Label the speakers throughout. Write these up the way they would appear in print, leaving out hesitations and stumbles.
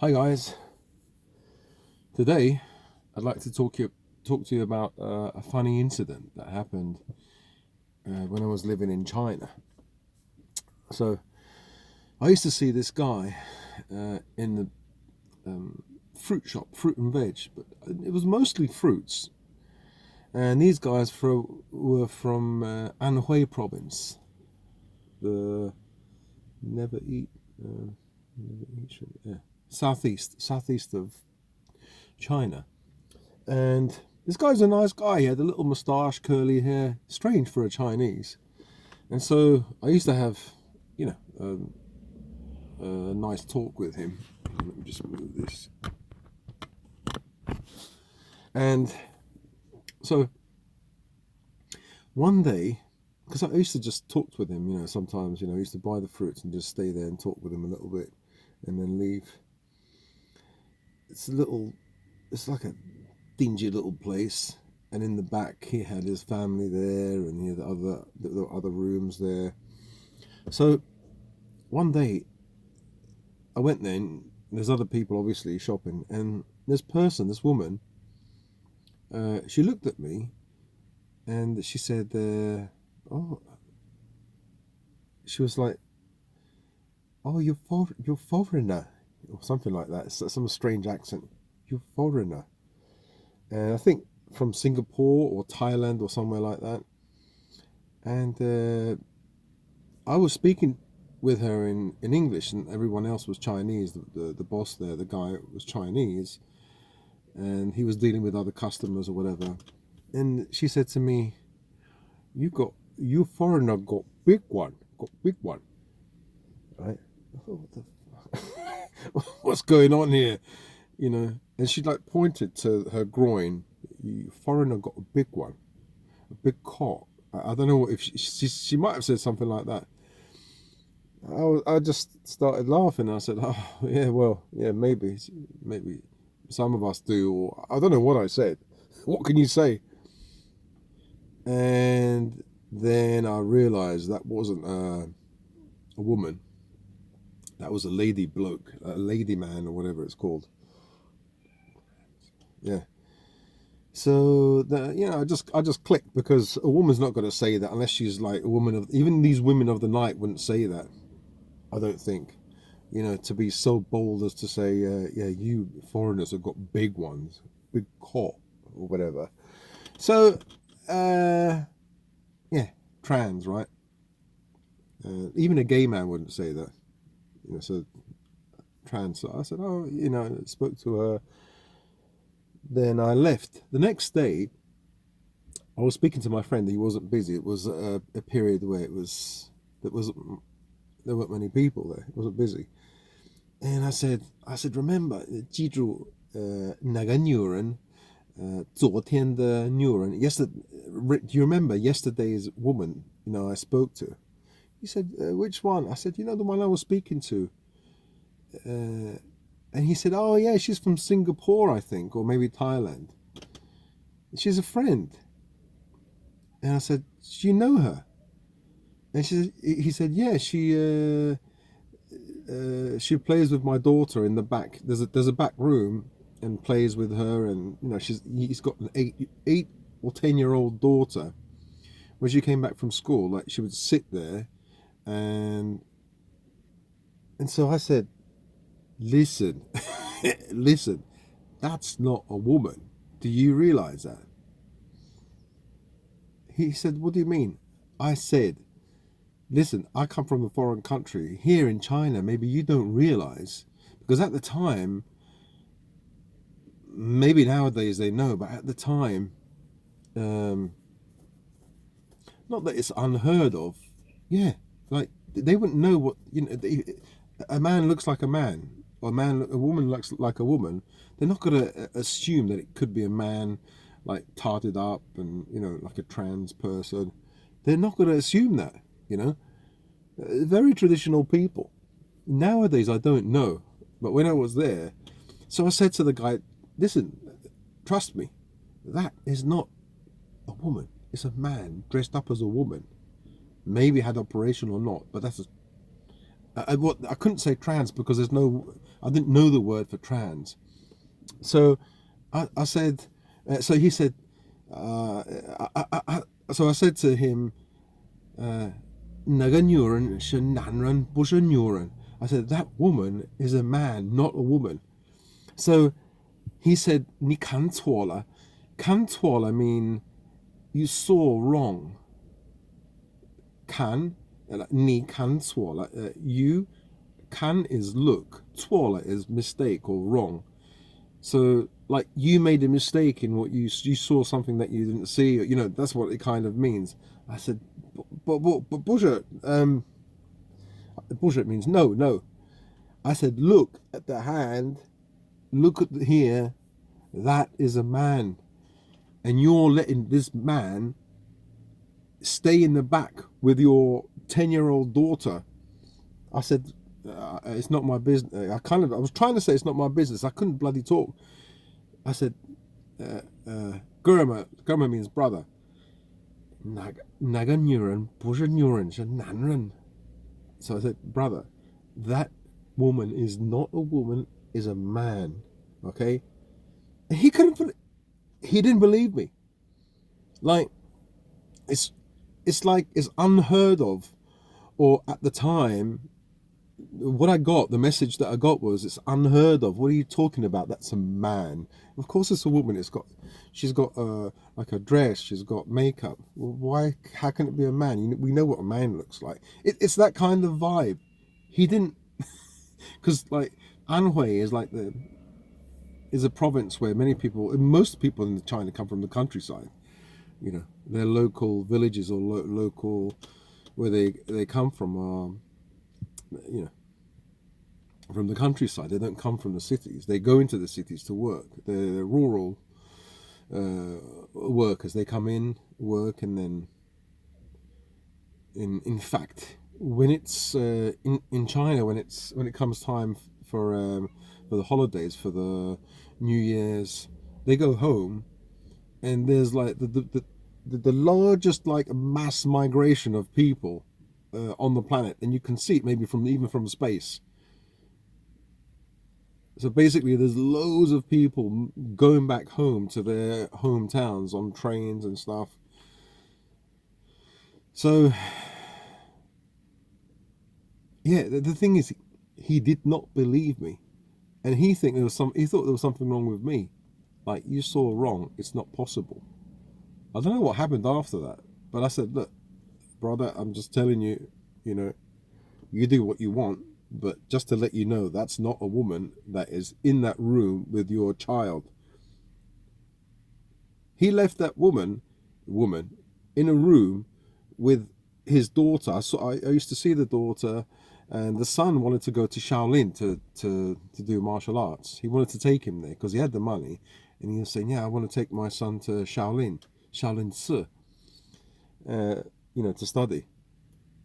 Speaker 1: Hi guys. Today, I'd like to talk to you about a funny incident that happened when I was living in China. So I used to see this guy in the fruit shop, fruit and veg, but it was mostly fruits. And these guys were from Anhui province, the never eat, never eat, yeah, southeast of China. And this guy's a nice guy. He had a little moustache, curly hair, strange for a Chinese. And so I used to have, you know, a nice talk with him. Let me just move this. And so one day, because I used to just talk with him, sometimes, I used to buy the fruits and just stay there and talk with him a little bit and then leave. It's like a dingy little place, and in the back he had his family there, and he had the other rooms there. So one day I went there, and there's other people obviously shopping, and this woman, she looked at me and she said, "Oh," she was like, "Oh, you're foreigner," or something like that. It's some strange accent. You're foreigner, and I think from Singapore or Thailand or somewhere like that. And I was speaking with her in English, and everyone else was Chinese. The boss there, the guy, was Chinese, and he was dealing with other customers or whatever. And she said to me, you foreigner got big one, right?" I thought, what the fuck? What's going on here? And she like pointed to her groin. "You foreigner got a big one, a big cock." I don't know if she might have said something like that. I just started laughing. I said, "Oh, yeah, well, yeah, maybe some of us do." Or I don't know what I said. What can you say? And then I realized that wasn't a woman. That was a lady bloke, a lady man, or whatever it's called. Yeah. So I just clicked, because a woman's not going to say that unless she's like a woman of. Even these women of the night wouldn't say that. I don't think. To be so bold as to say, yeah, you foreigners have got big ones, big cock, or whatever. So, yeah, trans, right? Even a gay man wouldn't say that. So trans. So I said, oh, spoke to her. Then I left. The next day, I was speaking to my friend. He wasn't busy. It was a period where there weren't many people there. It wasn't busy. And I said, remember, 记住哪个女人昨天的女人 yesterday. Do you remember yesterday's woman? I spoke to. He said, which one? I said, the one I was speaking to. And he said, oh yeah, she's from Singapore, I think, or maybe Thailand. She's a friend. And I said, do you know her? And he said, yeah, she plays with my daughter in the back. There's a back room, and plays with her, and he's got an 8 or 10 year old daughter. When she came back from school, like, she would sit there, and so I said, listen, listen, that's not a woman. Do you realize that? He said, what do you mean? I said, listen, I come from a foreign country. Here in China, maybe you don't realize, because at the time, maybe nowadays they know, but at the time, not that it's unheard of. Yeah, like, they wouldn't know what, a man looks like a man, or a woman looks like a woman. They're not going to assume that it could be a man, like, tarted up and, like a trans person. They're not going to assume that, very traditional people. Nowadays, I don't know, but when I was there, so I said to the guy, listen, trust me, that is not a woman. It's a man dressed up as a woman. Maybe had operation or not, but that's I couldn't say trans, because there's no I didn't know the word for trans. So I said, so he said, uh, so I said to him, 那个女人是男人，不是女人. I said, that woman is a man, not a woman. So he said, 你看错了. 看错了 mean you saw wrong. 看, 你看错了. You, 看 is look. 错了 is mistake or wrong. So, like, you made a mistake in what you saw something that you didn't see. You know, that's what it kind of means. I said, but bullshit. Bullshit means no, no. I said, look at the hand. Look at here. That is a man, and you're letting this man stay in the back with your 10-year-old daughter. I said, it's not my business. I was trying to say it's not my business. I couldn't bloody talk. I said, Gurma means brother. 那个女人不是女人，是男人. So I said, brother, that woman is not a woman, is a man. Okay? And he didn't believe me. Like, it's like it's unheard of. Or at the time, the message that I got was, it's unheard of. What are you talking about? That's a man. Of course it's a woman. She's got like a dress, she's got makeup. Well, how can it be a man? We know what a man looks like. It's that kind of vibe. He didn't, because like Anhui is a province where most people in China come from the countryside. You know, their local villages or local, where they come from are, you know, from the countryside. They don't come from the cities. They go into the cities to work. They're rural workers. They come in, work, and then in fact, when it's in China, when it comes time for the holidays, for the New Year's, they go home, and there's like the largest like mass migration of people on the planet, and you can see it maybe even from space. So basically, there's loads of people going back home to their hometowns on trains and stuff. So, yeah, the thing is, he did not believe me, and he thought there was something wrong with me. Like, you saw wrong. It's not possible. I don't know what happened after that, but I said, look, brother, I'm just telling you, you know, you do what you want. But just to let you know, that's not a woman that is in that room with your child. He left that woman in a room with his daughter. I used to see the daughter, and the son wanted to go to Shaolin to do martial arts. He wanted to take him there because he had the money, and he was saying, yeah, I want to take my son to Shaolin Si, you know, to study.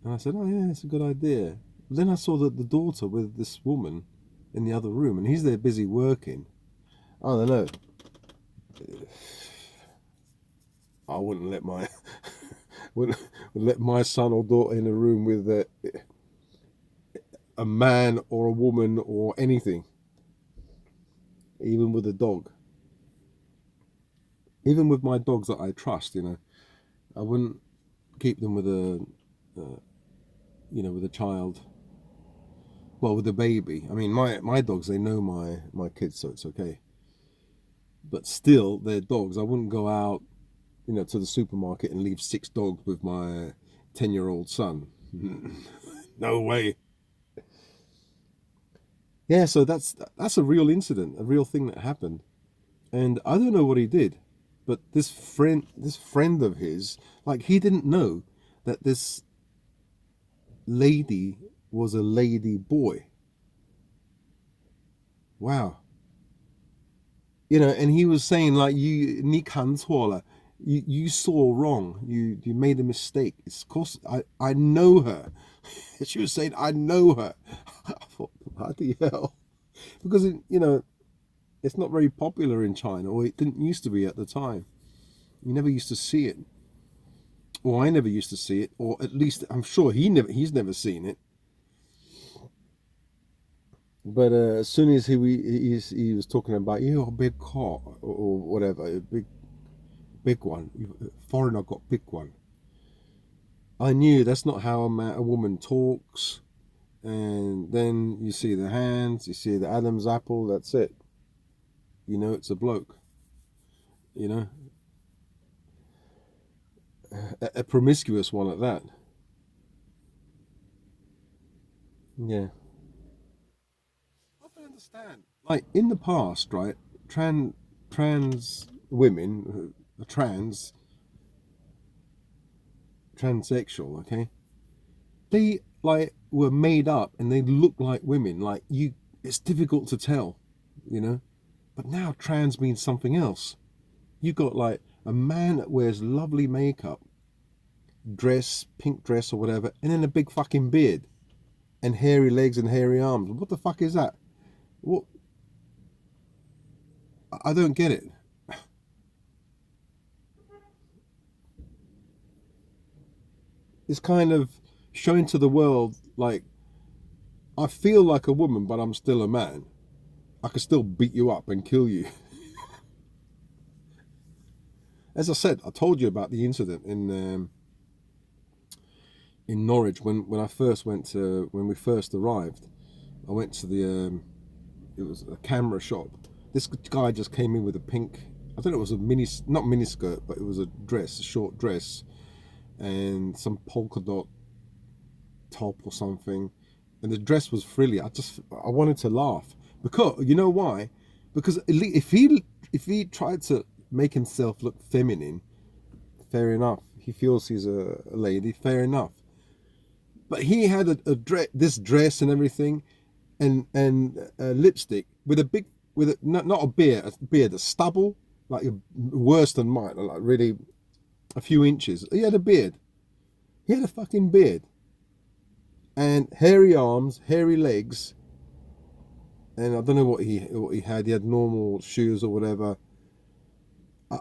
Speaker 1: And I said, oh yeah, it's a good idea. Then I saw the daughter with this woman in the other room, and he's there busy working. I don't know. I wouldn't let my son or daughter in a room with a man or a woman or anything, even with a dog. Even with my dogs that I trust, you know, I wouldn't keep them with with a child. Well, with a baby. I mean, my dogs, they know my kids, so it's okay. But still, they're dogs. I wouldn't go out, you know, to the supermarket and leave 6 dogs with my 10-year-old son. No way. Yeah, so that's a real incident, a real thing that happened. And I don't know what he did, but this friend of his, like, he didn't know that this lady was a lady boy. Wow. You know, and he was saying, like,你看错了, you saw wrong, you made a mistake. It's, of course, I know her. She was saying, I know her. I thought, bloody hell. Because, you know, it's not very popular in China, or it didn't used to be at the time. You never used to see it. Or I never used to see it, or at least I'm sure he's never seen it. But as soon as he was talking about a big car or whatever, a big one, foreigner got big one. I knew that's not how a woman talks. And then you see the hands, you see the Adam's apple. That's it. You know, it's a bloke. You know, a promiscuous one at that. Yeah, I don't understand. Like in the past, right? Trans women, transsexual, okay, they like were made up and they look like women. Like you, it's difficult to tell, you know. But now trans means something else. You got like a man that wears lovely makeup, dress, pink dress or whatever, and then a big fucking beard and hairy legs and hairy arms. What the fuck is that? What? I don't get it. It's kind of showing to the world like I feel like a woman, but I'm still a man. I can still beat you up and kill you. As I said, I told you about the incident in Norwich when I first went to when we first arrived. I went to the it was a camera shop. This guy just came in with a pink. I don't know. It was a not mini skirt, but it was a dress, a short dress, and some polka dot top or something. And the dress was frilly. I wanted to laugh because you know why? Because if he tried to make himself look feminine, fair enough. He feels he's a lady, fair enough. But he had this dress and everything, and lipstick with a big with not a beard, a stubble like worse than mine, like really a few inches. He had a beard. He had a fucking beard and hairy arms, hairy legs, and I don't know what he had. He had normal shoes or whatever.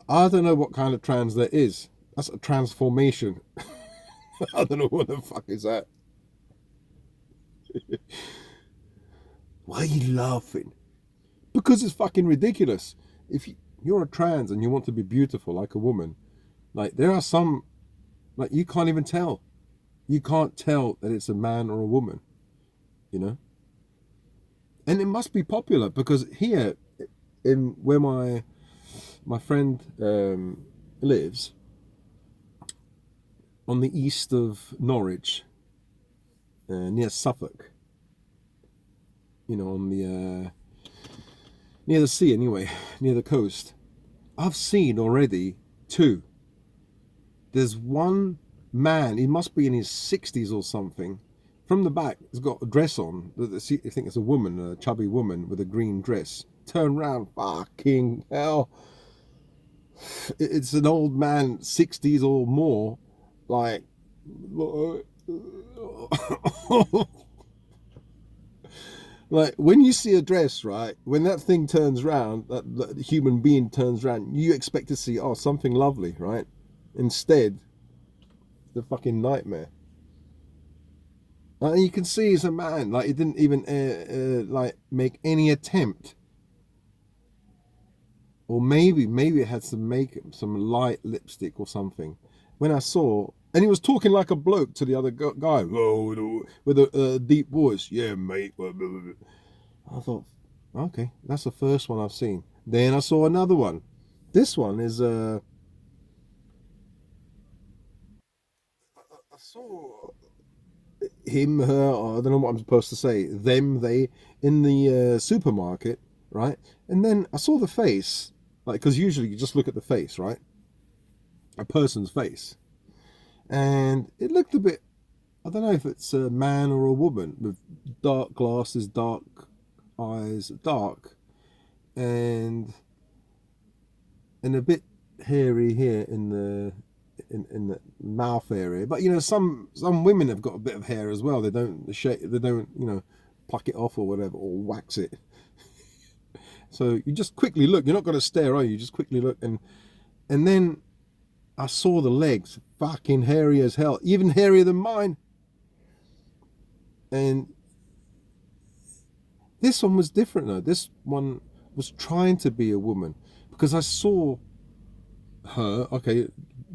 Speaker 1: I don't know what kind of trans that is. That's a transformation. I don't know what the fuck is that. Why are you laughing? Because it's fucking ridiculous. If you're a trans and you want to be beautiful like a woman, like there are some, like you can't even tell. You can't tell that it's a man or a woman, you know. And it must be popular because here, in where my friend lives, on the east of Norwich, near Suffolk, you know, on the near the sea anyway, near the coast. I've seen already two. There's one man, he must be in his 60s or something. From the back, he's got a dress on. I think it's a woman, a chubby woman with a green dress. Turn round, fucking hell. It's an old man, 60s or more, like. Like when you see a dress, right? When that thing turns round, that human being turns round, you expect to see something lovely, right? Instead, the fucking nightmare. And you can see he's a man. Like he didn't even like make any attempt, or maybe it had some makeup, some light lipstick or something. When I saw, and he was talking like a bloke to the other guy, with a deep voice. Yeah, mate. I thought, okay, that's the first one I've seen. Then I saw another one. This one is I saw him, her, or I don't know what I'm supposed to say, them, they, in the supermarket, right? And then I saw the face, like, because usually you just look at the face, right? A person's face. And it looked a bit, I don't know if it's a man or a woman with dark glasses, dark eyes, dark, and and a bit hairy here in the mouth area. But you know, some women have got a bit of hair as well. They don't pluck it off or whatever or wax it. So you just quickly look. You're not going to stare, are you? You just quickly look, and then I saw the legs, fucking hairy as hell, even hairier than mine. And This one was different though. This one was trying to be a woman because I saw her. Okay,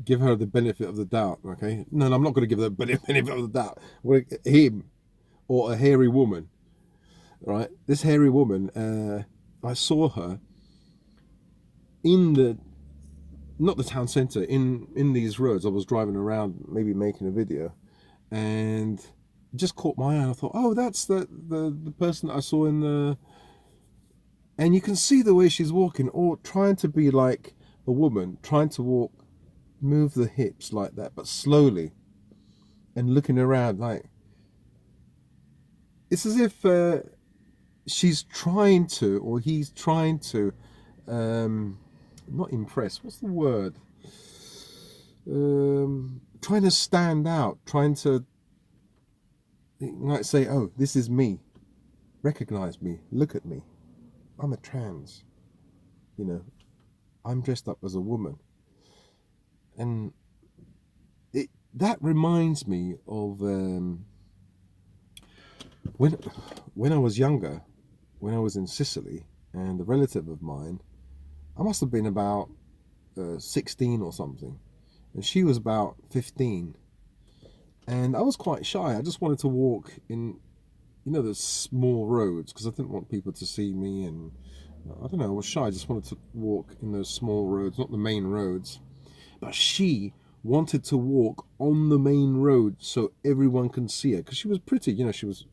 Speaker 1: give her the benefit of the doubt. Okay, no, I'm not going to give her the benefit of the doubt. Him or a hairy woman, right? This hairy woman. I saw her in the not the town center in these roads. I was driving around, maybe making a video, and it just caught my eye. I thought, oh, that's the person that I saw in the. And you can see the way she's walking, or trying to be like a woman, trying to walk, move the hips like that, but slowly, and looking around like it's as if she's trying to, or he's trying to, not impress. What's the word? Trying to stand out, trying to like say, "Oh, this is me. Recognize me. Look at me. I'm a trans. You know, I'm dressed up as a woman." And that reminds me of when when I was younger, when I was in Sicily, and a relative of mine, I must have been about 16 or something, and she was about 15, and I was quite shy. I just wanted to walk in, the small roads because I didn't want people to see me, and I don't know, I was shy. I just wanted to walk in those small roads, not the main roads. But she wanted to walk on the main road so everyone can see her because she was pretty. She was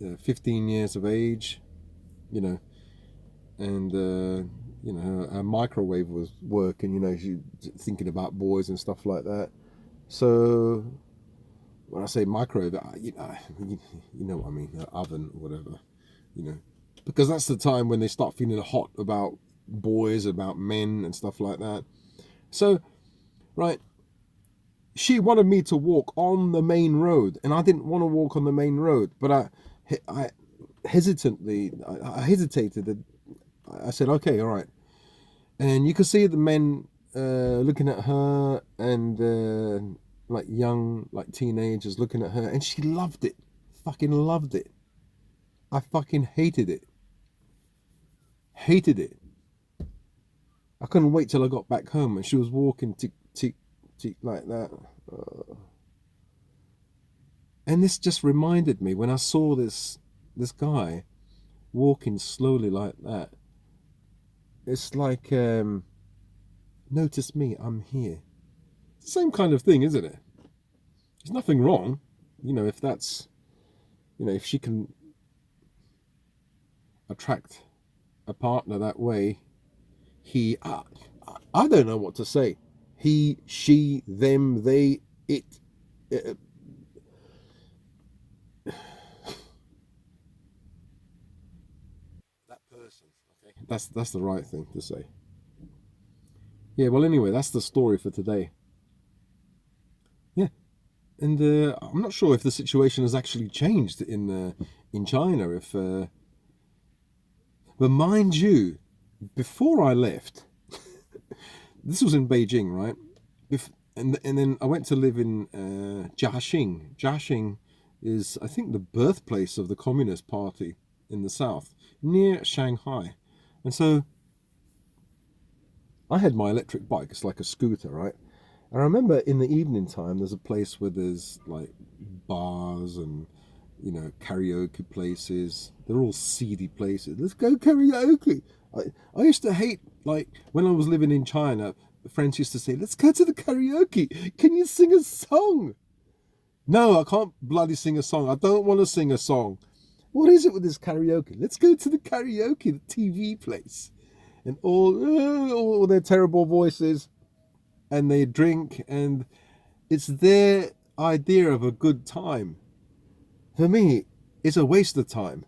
Speaker 1: 15 years of age, and her microwave was working. She thinking about boys and stuff like that. So when I say microwave, you know what I mean, oven or whatever, because that's the time when they start feeling hot about boys, about men and stuff like that. So, right, she wanted me to walk on the main road, and I didn't want to walk on the main road, but I hesitated. I said, okay, all right. And you could see the men looking at her, and like young, like teenagers looking at her, and she loved it. Fucking loved it. I fucking hated it. Hated it. I couldn't wait till I got back home, and she was walking tick, tick, tick like that. And this just reminded me when I saw this guy walking slowly like that. It's like, notice me, I'm here. It's the same kind of thing, isn't it? There's nothing wrong, if that's, if she can attract a partner that way. I don't know what to say. He, she, them, they, it. That person. Okay. That's the right thing to say. Yeah. Well, anyway, that's the story for today. Yeah. And I'm not sure if the situation has actually changed in China. But mind you, before I left, this was in Beijing, right? And then I went to live in Jiaxing. Jiaxing is, I think, the birthplace of the Communist Party in the south, near Shanghai. And so I had my electric bike. It's like a scooter, right? And I remember in the evening time, there's a place where there's like bars and karaoke places. They're all seedy places. Let's go karaoke. I used to hate, like, when I was living in China, friends used to say, let's go to the karaoke. Can you sing a song? No, I can't bloody sing a song. I don't want to sing a song. What is it with this karaoke? Let's go to the karaoke, the TV place. And all their terrible voices, and they drink, and it's their idea of a good time. For me, it's a waste of time.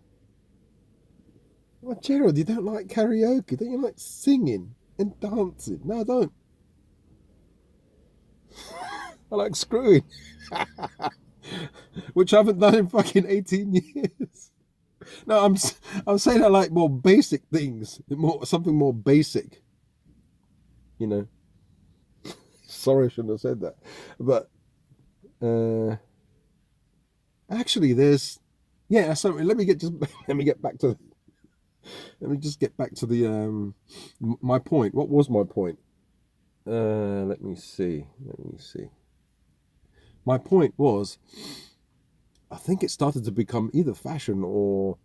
Speaker 1: Well, Gerald, you don't like karaoke? Don't you like singing and dancing? No, I don't. I like screwing, which I haven't done in fucking 18 years. No, I'm saying I like more basic things, something more basic. You know. Sorry, I shouldn't have said that, but actually, there's Yeah, so let me get just let me get back to let me just get back to the my point. What was my point? Let me see. Let me see. My point was, I think it started to become either fashion or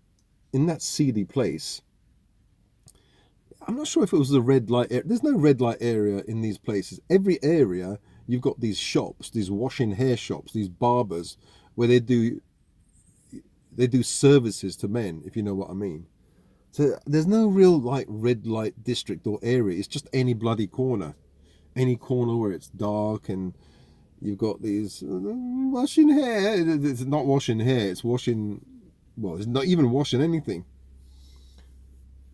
Speaker 1: in that seedy place. I'm not sure if it was the red light area. There's no red light area in these places. Every area you've got these shops, these washing hair shops, these barbers where they do services to men, if you know what I mean. So there's no real like red light district or area. It's just any corner where it's dark and you've got these washing hair. It's not washing hair. It's washing. Well, it's not even washing anything.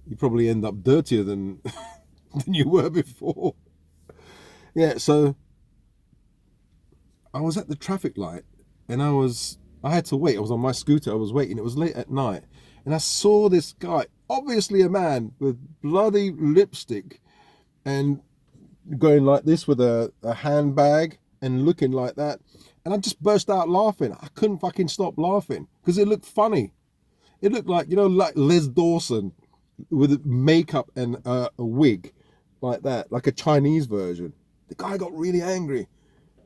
Speaker 1: You probably end up dirtier than than you were before. Yeah. So I was at the traffic light and I had to wait. I was on my scooter. I was waiting. It was late at night, and I saw this guy, obviously a man with bloody lipstick, and going like this with a handbag and looking like that. And I just burst out laughing. I couldn't fucking stop laughing because it looked funny. It looked like, like Les Dawson with makeup and a wig like that, like a Chinese version. The guy got really angry.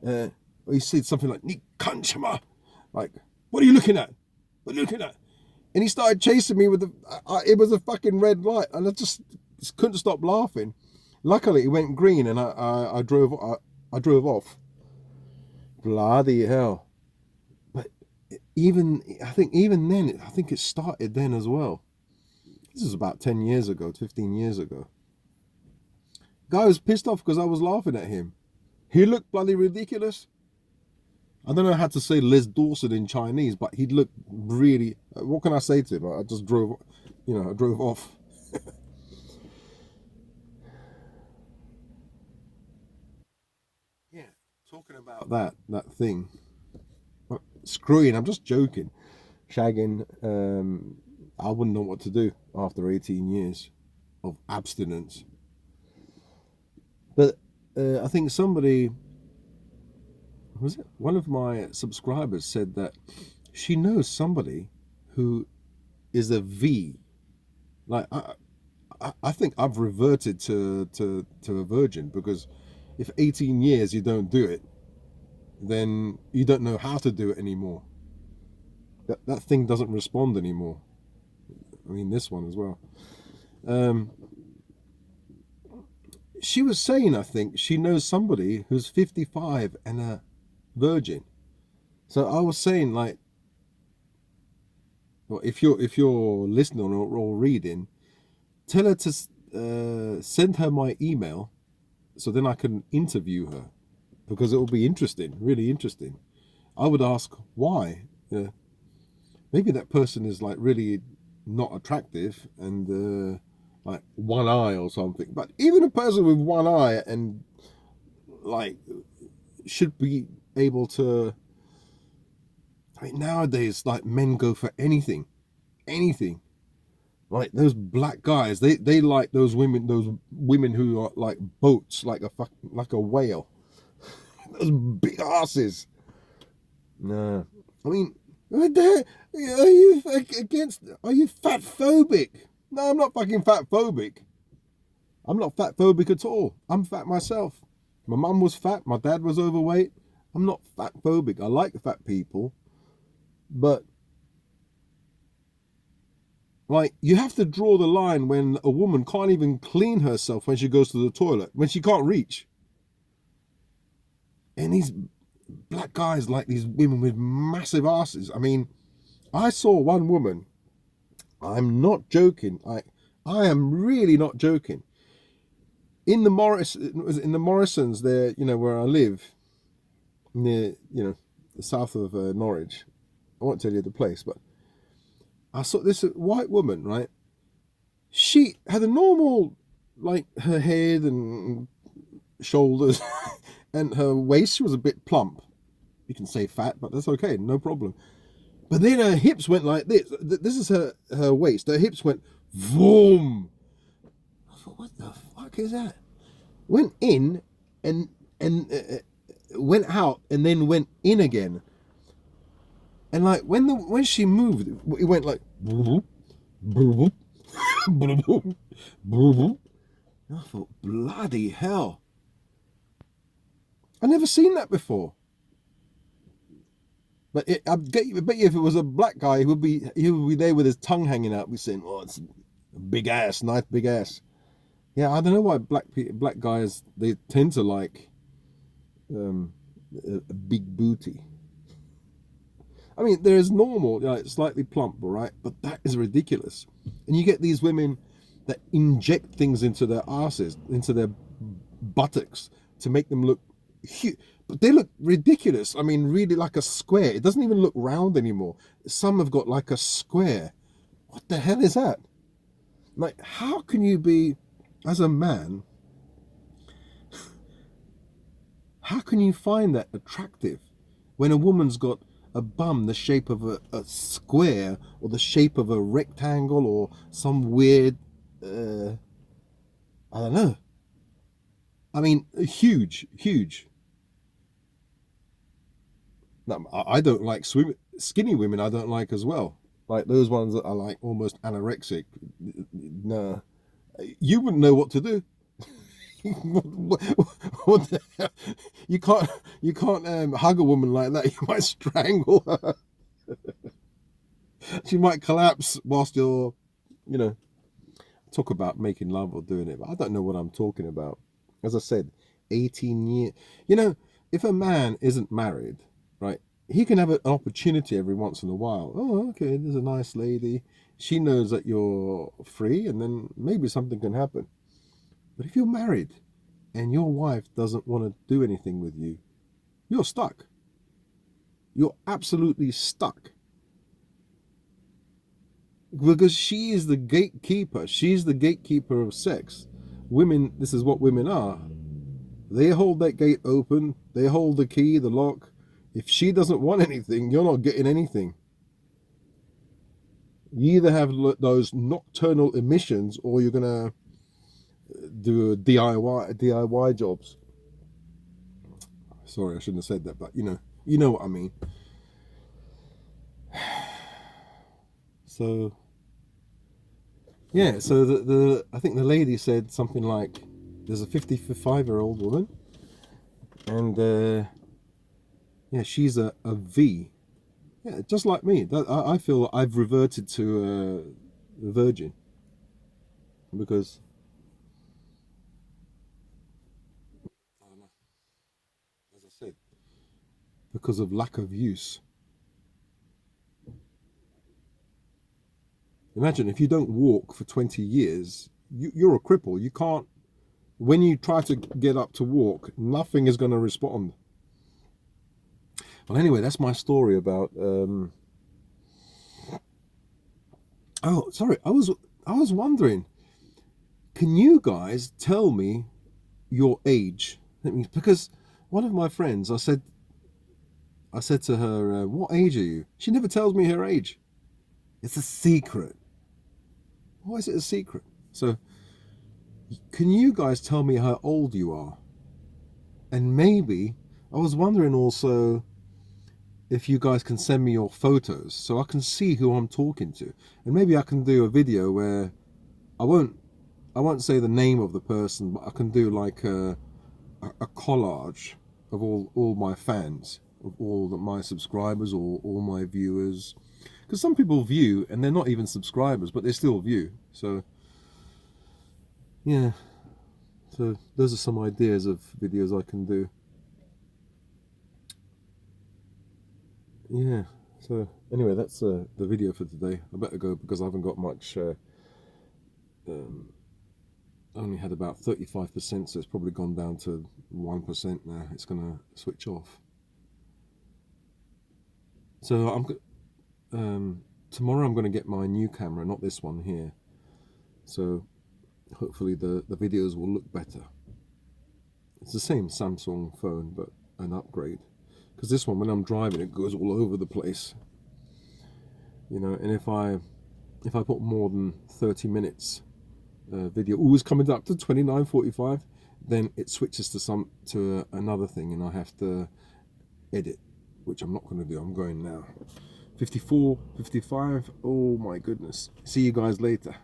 Speaker 1: He said something like, "Ni kanchama," like, "What are you looking at? What are you looking at?" And he started chasing me with it was a fucking red light, and I just couldn't stop laughing. Luckily, it went green, and I drove off. Bloody hell! But I think even then, I think it started then as well. This is about 10 years ago, 15 years ago. Guy was pissed off because I was laughing at him. He looked bloody ridiculous. I don't know how to say Les Dawson in Chinese, but he looked really. What can I say to him? I just drove, I drove off. Yeah, talking about that thing. Screwing, I'm just joking. Shagging, I wouldn't know what to do after 18 years of abstinence. But I think somebody, was it one of my subscribers said that she knows somebody who is a V. Like I think I've reverted to a virgin because if 18 years you don't do it, then you don't know how to do it anymore. That thing doesn't respond anymore. I mean, this one as well. Um, she was saying, I think she knows somebody who's 55 and a virgin. So I was saying, like, well, if you're listening or reading, tell her to send her my email, so then I can interview her because it will be interesting, really interesting. I would ask why. Maybe that person is like really not attractive and like one eye or something. But even a person with one eye and like should be able to. I mean, nowadays, like men go for anything, anything. Like those black guys, they like those women who are like boats, like a whale. Those big asses. No, I mean, are you against? Are you fat phobic? No, I'm not fucking fat phobic. I'm not fat phobic at all. I'm fat myself. My mum was fat. My dad was overweight. I'm not fat phobic. I like fat people, but like you have to draw the line when a woman can't even clean herself when she goes to the toilet, when she can't reach. And these black guys like these women with massive asses. I mean, I saw one woman. I'm not joking. I am really not joking. In the Morrisons there, where I live, near, the south of Norwich. I won't tell you the place, but I saw this white woman, right? She had a normal, like her head and shoulders, and her waist was a bit plump. You can say fat, but that's okay, no problem. But then her hips went like this. This is her waist. Her hips went vroom. I thought, what the fuck is that? Went in and went out and then went in again. And like when she moved, it went like boop, boop, boop, boop, boop. I thought, bloody hell! I never seen that before. But I bet you if it was a black guy, he would be there with his tongue hanging out, be saying, "Oh, it's a big ass, nice big ass." Yeah, I don't know why black guys they tend to like um, a big booty. I mean, there is normal, like slightly plump, all right, but that is ridiculous. And you get these women that inject things into their asses, into their buttocks to make them look huge. But they look ridiculous. I mean, really like a square. It doesn't even look round anymore. Some have got like a square. What the hell is that? Like, how can you be, as a man, how can you find that attractive when a woman's got a bum the shape of a square or the shape of a rectangle or some weird, I don't know. I mean, huge, huge. No, I don't like skinny women. I don't like as well. Like those ones that are like almost anorexic. No, you wouldn't know what to do. What the hell? You can't hug a woman like that. You might strangle her. She might collapse whilst you're, you know, talk about making love or doing it. But I don't know what I'm talking about. As I said, 18 years. You know, if a man isn't married, right, he can have an opportunity every once in a while. Oh, okay, there's a nice lady. She knows that you're free, and then maybe something can happen. But if you're married and your wife doesn't want to do anything with you, you're stuck. You're absolutely stuck. Because she is the gatekeeper. She's the gatekeeper of sex. Women, this is what women are. They hold that gate open. They hold the key, the lock. If she doesn't want anything, you're not getting anything. You either have those nocturnal emissions or you're going to do DIY jobs. Sorry, I shouldn't have said that, but you know what I mean. So yeah, so the I think the lady said something like, "There's a 55-year-old woman, and yeah, she's a V. Yeah, just like me. I feel I've reverted to a virgin because I don't know, as I said, because of lack of use. Imagine if you don't walk for 20 years, you're a cripple. You can't. When you try to get up to walk, nothing is going to respond. Well, anyway, that's my story about. Oh, sorry. I was wondering. Can you guys tell me your age? Because one of my friends, I said to her, "What age are you?" She never tells me her age. It's a secret. Why is it a secret? So, can you guys tell me how old you are? And maybe I was wondering also if you guys can send me your photos so I can see who I'm talking to, and maybe I can do a video where I won't I won't say the name of the person, but I can do like a collage of all my fans, of all my subscribers or all my viewers, because some people view and they're not even subscribers, but they still view. So yeah, so those are some ideas of videos I can do. Yeah. So anyway, that's the video for today. I better go because I haven't got much. Um, I only had about 35%, so it's probably gone down to 1% now. It's gonna switch off. So tomorrow I'm gonna get my new camera, not this one here. So hopefully the videos will look better. It's the same Samsung phone, but an upgrade. Because this one, when I'm driving, it goes all over the place. And if I put more than 30 minutes video always coming up to 29:45, then it switches to another thing, and I have to edit, which I'm not going to do. I'm going now. 54, 55. Oh my goodness. See you guys later.